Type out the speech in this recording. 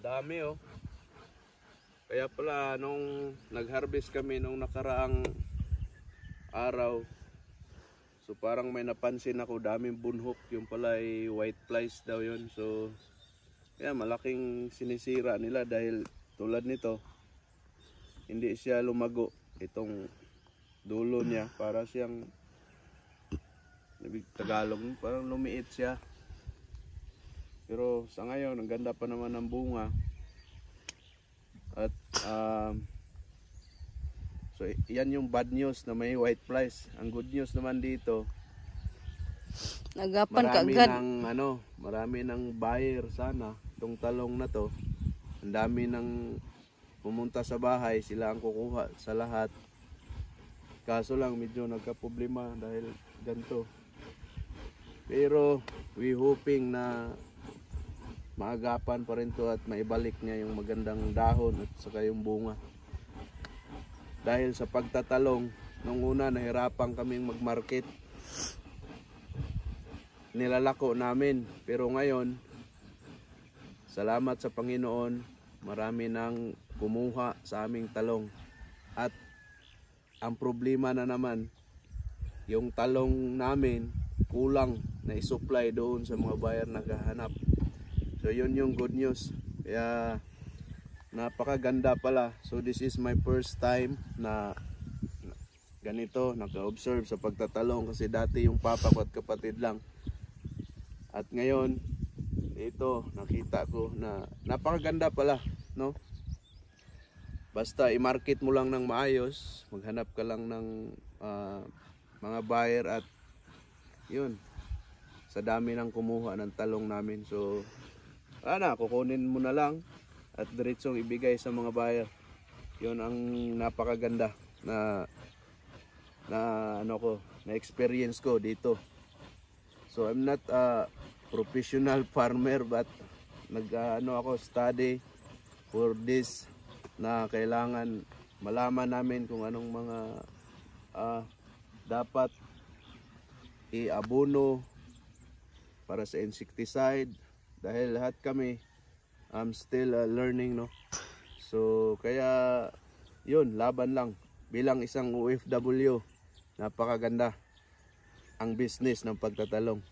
dami oh. Kaya pala nung nag-harvest kami nung nakaraang araw, so parang may napansin ako, daming bunhok, yung pala ay white flies daw yun. So kaya malaking sinisira nila dahil tulad nito, hindi siya lumago. Itong dulo niya para siyang Tagalog, parang lumiit siya. Pero sa ngayon, ang ganda pa naman ng bunga. At so yan yung bad news na may white flies. Ang good news naman dito, marami ng buyer sana itong talong na to. Ang dami ng pumunta sa bahay, sila ang kukuha sa lahat. Kaso lang medyo nagka-problema dahil ganito. Pero we hoping na maagapan pa rin to at maibalik niya yung magandang dahon at saka yung bunga. Dahil sa pagtatalong, nung una nahirapan kaming mag-market. Nilalako namin, pero ngayon salamat sa Panginoon, marami nang kumuha sa aming talong. At ang problema na naman, yung talong namin kulang na i-supply doon sa mga buyer na naghahanap. So yun yung good news. Kaya napakaganda pala. So this is my first time na ganito, naka-observe sa pagtatalong, kasi dati yung papa ko at kapatid lang. At ngayon, ito, nakita ko na napakaganda pala, no? Basta i-market mo lang ng maayos, maghanap ka lang ng mga buyer at yun, sa dami ng kumuha ng talong namin. So kukunin mo na lang at diretsong ibigay sa mga buyer. Yun ang napakaganda na experience ko dito. So I'm not a professional farmer, but ako study for this, na kailangan malaman namin kung anong mga dapat i-abono para sa insecticide, dahil lahat kami still learning, no? So kaya yun, laban lang bilang isang OFW. Napakaganda ang business ng pagtatalong.